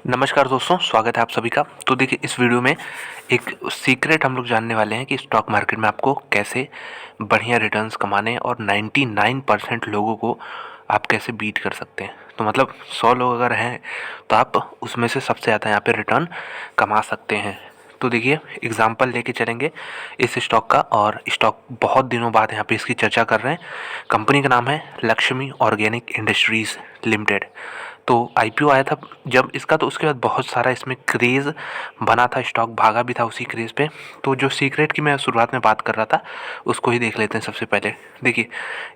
नमस्कार दोस्तों, स्वागत है आप सभी का। तो देखिए, इस वीडियो में एक सीक्रेट हम लोग जानने वाले हैं कि स्टॉक मार्केट में आपको कैसे बढ़िया रिटर्न्स कमाने हैं और 99% लोगों को आप कैसे बीट कर सकते हैं। तो मतलब 100 लोग अगर हैं तो आप उसमें से सबसे ज़्यादा यहाँ पे रिटर्न कमा सकते हैं। तो देखिए, एग्जांपल लेके चलेंगे इस स्टॉक का, और स्टॉक बहुत दिनों बाद यहाँ पे इसकी चर्चा कर रहे हैं। कंपनी का नाम है लक्ष्मी ऑर्गेनिक इंडस्ट्रीज़ लिमिटेड। तो आईपीओ आया था जब इसका, तो उसके बाद बहुत सारा इसमें क्रेज़ बना था, स्टॉक भागा भी था उसी क्रेज़ पे। तो जो सीक्रेट की मैं शुरुआत में बात कर रहा था उसको ही देख लेते हैं सबसे पहले। देखिए,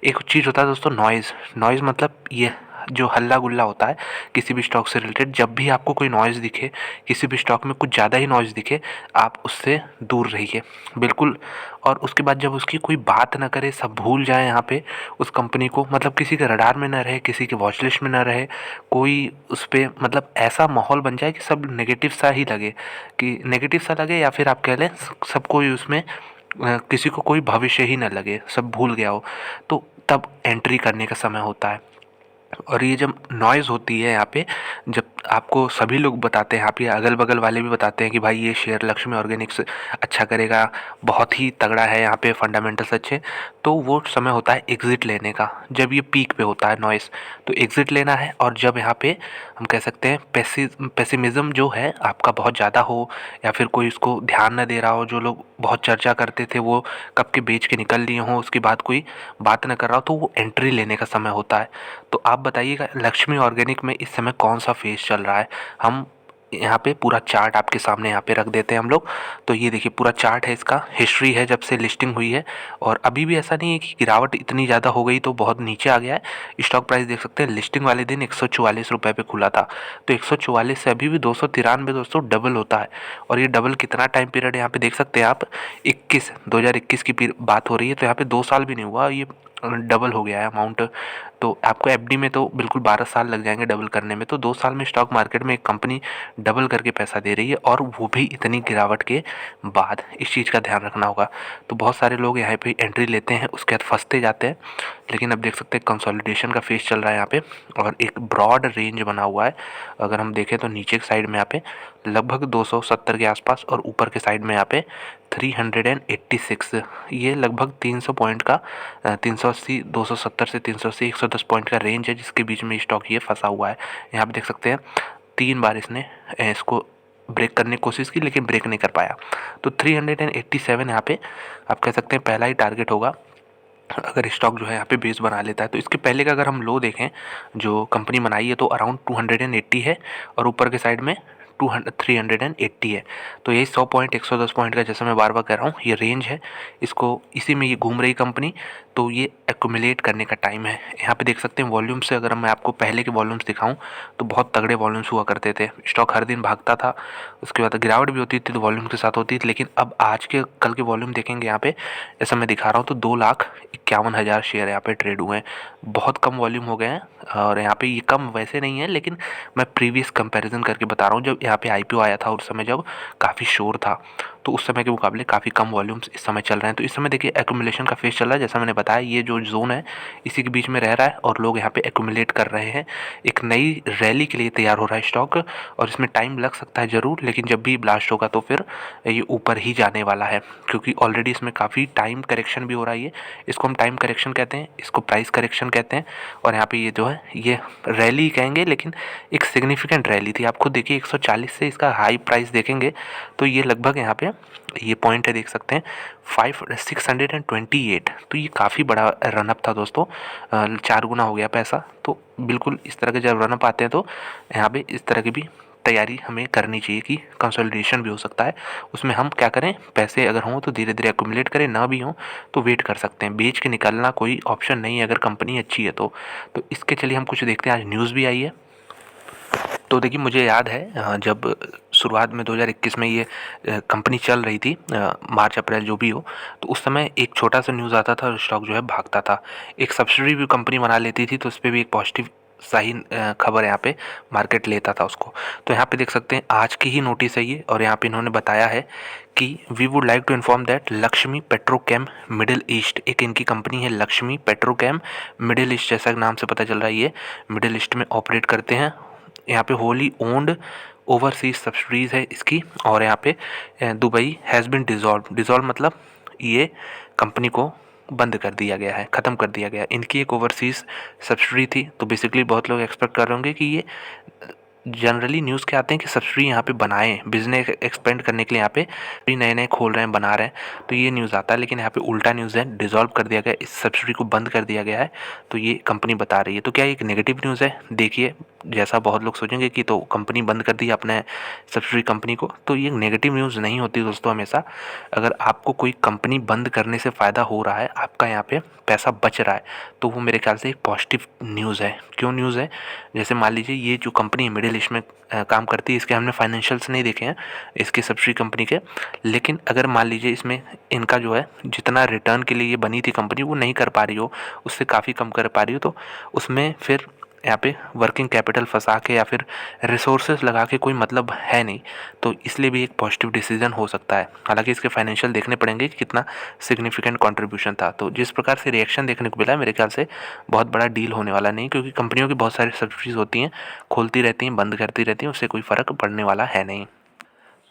एक चीज़ होता है दोस्तों, नॉइज़। नॉइज़ मतलब ये जो हल्ला गुल्ला होता है किसी भी स्टॉक से रिलेटेड। जब भी आपको कोई नॉइज़ दिखे, किसी भी स्टॉक में कुछ ज़्यादा ही नॉइज़ दिखे, आप उससे दूर रहिए बिल्कुल। और उसके बाद जब उसकी कोई बात ना करे, सब भूल जाए यहाँ पे उस कंपनी को, मतलब किसी के रडार में ना रहे, किसी के वॉच लिस्ट में ना रहे, कोई उस पर मतलब ऐसा माहौल बन जाए कि सब नेगेटिव सा ही लगे, कि नेगेटिव सा लगे, या फिर आप कह लें सब कोई उसमें किसी को कोई भविष्य ही ना लगे, सब भूल गया हो, तो तब एंट्री करने का समय होता है। और ये जब नॉइज़ होती है यहाँ पे, जब आपको सभी लोग बताते हैं, यहाँ पे अगल बगल वाले भी बताते हैं कि भाई ये शेयर लक्ष्मी ऑर्गेनिक्स अच्छा करेगा, बहुत ही तगड़ा है, यहाँ पे फंडामेंटल्स अच्छे, तो वो समय होता है एग्ज़िट लेने का। जब ये पीक पे होता है नॉइज़, तो एग्ज़िट लेना है। और जब यहाँ पे हम कह सकते हैं पेसिमिज़्म जो है आपका बहुत ज़्यादा हो, या फिर कोई उसको ध्यान न दे रहा हो, जो लोग बहुत चर्चा करते थे वो कब के बेच के निकल लिए हों, उसके बाद कोई बात न कर रहा हो, तो वो एंट्री लेने का समय होता है। तो आप बताइएगा लक्ष्मी ऑर्गेनिक में इस समय कौन सा फेज़ चल रहा है। हम यहाँ पे पूरा चार्ट आपके सामने यहाँ पे रख देते हैं हम लोग। तो ये देखिए, पूरा चार्ट है, इसका हिस्ट्री है जब से लिस्टिंग हुई है। और अभी भी ऐसा नहीं है कि गिरावट इतनी ज़्यादा हो गई तो बहुत नीचे आ गया है। स्टॉक प्राइस देख सकते हैं, लिस्टिंग वाले दिन 144 रुपये पे खुला था, तो 144 से अभी भी 293 दोस्तों डबल होता है। और ये डबल कितना टाइम पीरियड है यहाँ पे देख सकते हैं आप, 2021 की बात हो रही है, तो यहाँ पे 2 साल भी नहीं हुआ, ये डबल हो गया है अमाउंट। तो आपको एफडी में तो बिल्कुल 12 साल लग जाएंगे डबल करने में, तो 2 साल में स्टॉक मार्केट में एक कंपनी डबल करके पैसा दे रही है, और वो भी इतनी गिरावट के बाद। इस चीज़ का ध्यान रखना होगा। तो बहुत सारे लोग यहाँ पे एंट्री लेते हैं, उसके बाद फंसते जाते हैं। लेकिन अब देख सकते हैं कंसोलिडेशन का फेज चल रहा है यहाँ पे, और एक ब्रॉड रेंज बना हुआ है। अगर हम देखें तो नीचे की साइड में यहाँ पे लगभग 270 के आसपास, और ऊपर के साइड में यहाँ पे 386, ये लगभग 300 पॉइंट का 380, 270 से 380, 110 पॉइंट का रेंज है, जिसके बीच में स्टॉक ये फंसा हुआ है। यहाँ पे देख सकते हैं 3 बार इसने इसको ब्रेक करने की कोशिश की, लेकिन ब्रेक नहीं कर पाया। तो 387 यहाँ पे आप कह सकते हैं पहला ही टारगेट होगा अगर स्टॉक जो है यहाँ पे बेस बना लेता है। तो इसके पहले का अगर हम लो देखें जो कंपनी बनाई है, तो अराउंड 280 है, और ऊपर के साइड में 380 है। तो यही 100 पॉइंट 110 पॉइंट का, जैसा मैं बार बार कह रहा हूँ, ये रेंज है। इसको इसी में ये घूम रही कंपनी, तो ये एक्यूमुलेट करने का टाइम है। यहाँ पे देख सकते हैं वॉल्यूम से, अगर मैं आपको पहले के वॉल्यूम्स दिखाऊं तो बहुत तगड़े वॉल्यूम्स हुआ करते थे, स्टॉक हर दिन भागता था। उसके बाद गिरावट भी होती थी तो वॉल्यूम के साथ होती थी। लेकिन अब आज के कल के वॉल्यूम देखेंगे यहाँ पे, जैसा मैं दिखा रहा हूँ, तो 2,51,000 शेयर यहाँ पे ट्रेड हुए हैं। बहुत कम वॉल्यूम हो गए हैं। और यहाँ पे ये कम वैसे नहीं है, लेकिन मैं प्रीवियस कंपैरिजन करके बता रहा हूँ, जब यहाँ पे आईपीओ आया था उस समय जब काफ़ी शोर था, तो उस समय के मुकाबले काफ़ी कम वॉल्यूम्स इस समय चल रहे हैं। तो इस समय देखिए एक्यूमुलेशन का फेज चल रहा है, जैसा मैंने बताया, ये जो जोन है इसी के बीच में रह रहा है, और लोग यहाँ पे एक्यूमुलेट कर रहे हैं। एक नई रैली के लिए तैयार हो रहा है स्टॉक, और इसमें टाइम लग सकता है ज़रूर, लेकिन जब भी ब्लास्ट होगा तो फिर ये ऊपर ही जाने वाला है, क्योंकि ऑलरेडी इसमें काफ़ी टाइम करेक्शन भी हो रहा है। ये इसको हम टाइम करेक्शन कहते हैं, इसको प्राइस करेक्शन कहते हैं। और यहाँ पे ये जो है ये रैली कहेंगे, लेकिन एक सिग्निफिकेंट रैली थी। आप खुद देखिए 140 से इसका हाई प्राइस देखेंगे तो ये लगभग यहाँ पे ये पॉइंट है, देख सकते हैं 628। तो ये काफ़ी बड़ा रनअप था दोस्तों, 4 गुना हो गया पैसा। तो बिल्कुल इस तरह के जब रनअप आते हैं तो यहाँ पे इस तरह की भी तैयारी हमें करनी चाहिए कि कंसोलिडेशन भी हो सकता है। उसमें हम क्या करें, पैसे अगर हों तो धीरे धीरे एक्यूमुलेट करें, ना भी हों तो वेट कर सकते हैं। बेच के निकलना कोई ऑप्शन नहीं है अगर कंपनी अच्छी है तो इसके चलिए हम कुछ देखते हैं। आज न्यूज़ भी आई है। तो देखिए, मुझे याद है जब शुरुआत में 2021 में ये कंपनी चल रही थी, मार्च अप्रैल जो भी हो, तो उस समय एक छोटा सा न्यूज़ आता था और स्टॉक जो है भागता था। एक सब्सिडी भी कंपनी बना लेती थी तो उस पर भी एक पॉजिटिव सही खबर यहाँ पे मार्केट लेता था उसको। तो यहाँ पे देख सकते हैं आज की ही नोटिस है ये, और यहाँ पे इन्होंने बताया है कि we would like to inform that Lakshmi Petrochem Middle East, एक इनकी कंपनी है लक्ष्मी पेट्रोकेम मिडिल ईस्ट, जैसा नाम से पता चल रहा है ये मिडिल ईस्ट में ऑपरेट करते हैं। यहाँ पे होली ओन्ड ओवरसीज सब्सिडीज़ है इसकी। और यहाँ पे दुबई हैज़ बिन डिज़ोल्व मतलब ये कंपनी को बंद कर दिया गया है, ख़त्म कर दिया गया है। इनकी एक ओवरसीज़ सब्सिडी थी, तो बेसिकली बहुत लोग एक्सपेक्ट कर रहे होंगे कि ये जनरली न्यूज़ के आते हैं कि सब्सिडी यहाँ पे बनाए बिजनेस एक्सपेंड करने के लिए, यहाँ पे भी नए नए खोल रहे हैं, बना रहे हैं, तो ये न्यूज़ आता है। लेकिन यहाँ पे उल्टा न्यूज़ है, डिसॉल्व कर दिया गया, इस सब्सिडी को बंद कर दिया गया है, तो ये कंपनी बता रही है। तो क्या एक नेगेटिव न्यूज़ है? देखिए, जैसा बहुत लोग सोचेंगे कि तो कंपनी बंद कर दी अपने सब्सिडी कंपनी को, तो ये नेगेटिव न्यूज़ नहीं होती दोस्तों। हमेशा अगर आपको कोई कंपनी बंद करने से फ़ायदा हो रहा है, आपका यहाँ पे पैसा बच रहा है, तो वो मेरे ख्याल से एक पॉजिटिव न्यूज़ है। क्यों न्यूज़ है? जैसे मान लीजिए ये जो कंपनी मिडिल ईस्ट में काम करती है, इसके हमने फाइनेंशियल्स नहीं देखे हैं इसकी सब्सिडी कंपनी के, लेकिन अगर मान लीजिए इसमें इनका जो है जितना रिटर्न के लिए ये बनी थी कंपनी वो नहीं कर पा रही हो, उससे काफ़ी कम कर पा रही हो, तो उसमें फिर यहाँ पे वर्किंग कैपिटल फंसा के या फिर रिसोर्सेज लगा के कोई मतलब है नहीं, तो इसलिए भी एक पॉजिटिव डिसीजन हो सकता है। हालांकि इसके फाइनेंशियल देखने पड़ेंगे कि कितना सिग्निफिकेंट कंट्रीब्यूशन था। तो जिस प्रकार से रिएक्शन देखने को मिला है, मेरे ख्याल से बहुत बड़ा डील होने वाला नहीं, क्योंकि कंपनियों की बहुत सारी सब्सिडीज़ होती हैं, खोलती रहती हैं, बंद करती रहती हैं, उससे कोई फ़र्क पड़ने वाला है नहीं।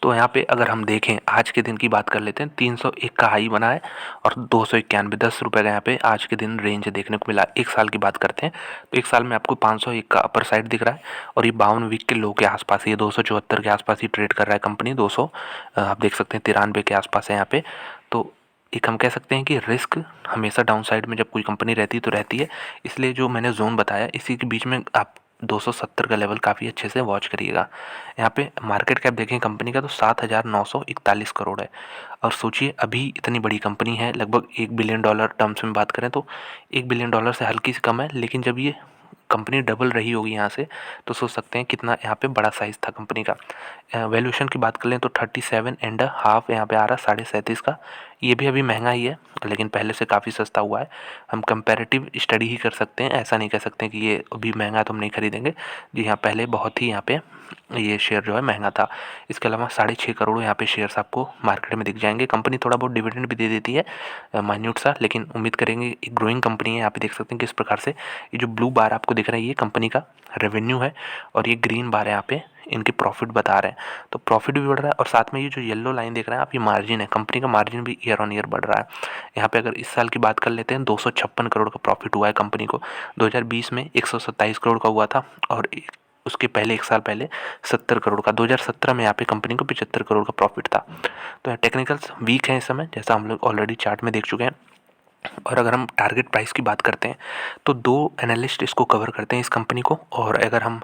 तो यहाँ पे अगर हम देखें आज के दिन की बात कर लेते हैं, 301 का हाई बना है और 291 ₹10 का यहाँ पे आज के दिन रेंज देखने को मिला। एक साल की बात करते हैं तो एक साल में आपको 501 का अपर साइड दिख रहा है और ये 52 वीक के लो के आसपास, ये 274 के आसपास ही ट्रेड कर रहा है कंपनी। 200 आप देख सकते हैं 93 के आसपास है यहाँ पे। तो एक हम कह सकते हैं कि रिस्क हमेशा डाउन साइड में जब कोई कंपनी रहती है तो रहती है, इसलिए जो मैंने जोन बताया इसी के बीच में आप 270 का लेवल काफ़ी अच्छे से वॉच करिएगा। यहाँ पे मार्केट कैप देखें कंपनी का तो 7,941 करोड़ है। और सोचिए अभी इतनी बड़ी कंपनी है, लगभग $1 बिलियन टर्म्स में बात करें तो $1 बिलियन से हल्की सी कम है, लेकिन जब ये कंपनी डबल रही होगी यहाँ से तो सोच सकते हैं कितना यहाँ पे बड़ा साइज़ था कंपनी का। वैल्यूएशन की बात कर लें तो 37.5 यहाँ पे आ रहा 37.5 का। ये भी अभी महंगा ही है, लेकिन पहले से काफ़ी सस्ता हुआ है। हम कंपैरेटिव स्टडी ही कर सकते हैं, ऐसा नहीं कह सकते कि ये अभी महंगा है तो हम नहीं खरीदेंगे। जी हाँ, पहले बहुत ही यहाँ पे ये शेयर जो है महंगा था। इसके अलावा 6.5 करोड़ यहाँ पे शेयर्स आपको मार्केट में दिख जाएंगे। कंपनी थोड़ा बहुत डिविडेंड भी दे देती है, माइन्यूट सा, लेकिन उम्मीद करेंगे एक ग्रोइंग कंपनी है। यहाँ पे देख सकते हैं किस प्रकार से ये जो ब्लू बार आपको दिख रहा है ये कंपनी का रेवेन्यू है और ये ग्रीन बार है यहाँ पे इनके प्रॉफिट बता रहे हैं। तो प्रॉफिट भी बढ़ रहा है और साथ में ये जो येलो लाइन देख रहे हैं आप, ये मार्जिन है, कंपनी का मार्जिन भी ईयर ऑन ईयर बढ़ रहा है। यहाँ पे अगर इस साल की बात कर लेते हैं 256 करोड़ का प्रॉफिट हुआ है कंपनी को। 2020 में 127 करोड़ का हुआ था और उसके पहले एक साल पहले 70 करोड़ का। 2017 में यहाँ पे कंपनी को 75 करोड़ का प्रॉफिट था। तो टेक्निकल्स वीक हैं इस समय, जैसा हम लोग ऑलरेडी चार्ट में देख चुके हैं। और अगर हम टारगेट प्राइस की बात करते हैं तो 2 एनालिस्ट इसको कवर करते हैं इस कंपनी को, और अगर हम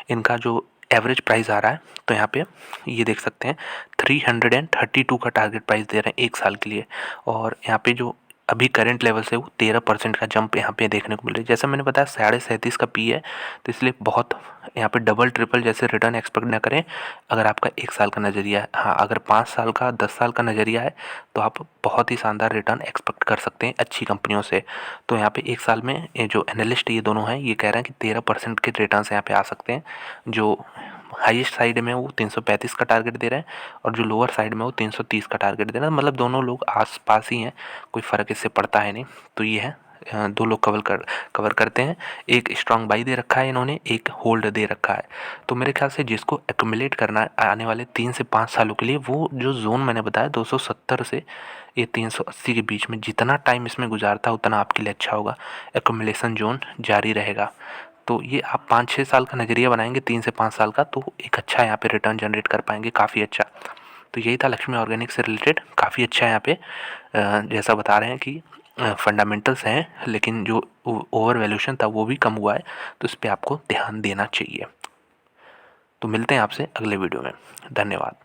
इनका जो एवरेज प्राइस आ रहा है तो यहाँ पे ये देख सकते हैं 332 का टारगेट प्राइस दे रहे हैं एक साल के लिए। और यहाँ पे जो अभी करंट लेवल से वो 13% का जंप यहाँ पे देखने को मिल रहा है। जैसा मैंने बताया 37.5 का पी है, तो इसलिए बहुत यहाँ पे डबल ट्रिपल जैसे रिटर्न एक्सपेक्ट ना करें अगर आपका एक साल का नज़रिया है। हाँ, अगर 5 साल का 10 साल का नज़रिया है तो आप बहुत ही शानदार रिटर्न एक्सपेक्ट कर सकते हैं अच्छी कंपनियों से। तो यहाँ पे एक साल में ये जो एनालिस्ट ये दोनों हैं ये कह रहे हैं कि 13% के रिटर्न यहाँ पे आ सकते हैं। जो हाईएस्ट साइड में वो 335 का टारगेट दे रहे हैं और जो लोअर साइड में वो 330 का टारगेट दे रहे हैं। मतलब दोनों लोग आस पास ही हैं, कोई फ़र्क इससे पड़ता है नहीं। तो ये है, दो लोग कवर करते हैं। एक स्ट्रॉन्ग बाई दे रखा है इन्होंने, एक होल्ड दे रखा है। तो मेरे ख्याल से जिसको एक्यूमुलेट करना है आने वाले 3 से 5 सालों के लिए, वो जो जोन मैंने बताया 270 से ये 380 के बीच में जितना टाइम इसमें गुजारता है उतना आपके लिए अच्छा होगा। एक्यूमुलेशन जोन जारी रहेगा। तो ये आप 5-6 साल का नज़रिया बनाएंगे, 3 से 5 साल का, तो एक अच्छा यहाँ पे रिटर्न जनरेट कर पाएंगे, काफ़ी अच्छा। तो यही था लक्ष्मी ऑर्गेनिक से रिलेटेड, काफ़ी अच्छा है यहाँ पे। जैसा बता रहे हैं कि फंडामेंटल्स हैं, लेकिन जो ओवर वैल्यूएशन था वो भी कम हुआ है, तो इस पर आपको ध्यान देना चाहिए। तो मिलते हैं आपसे अगले वीडियो में। धन्यवाद।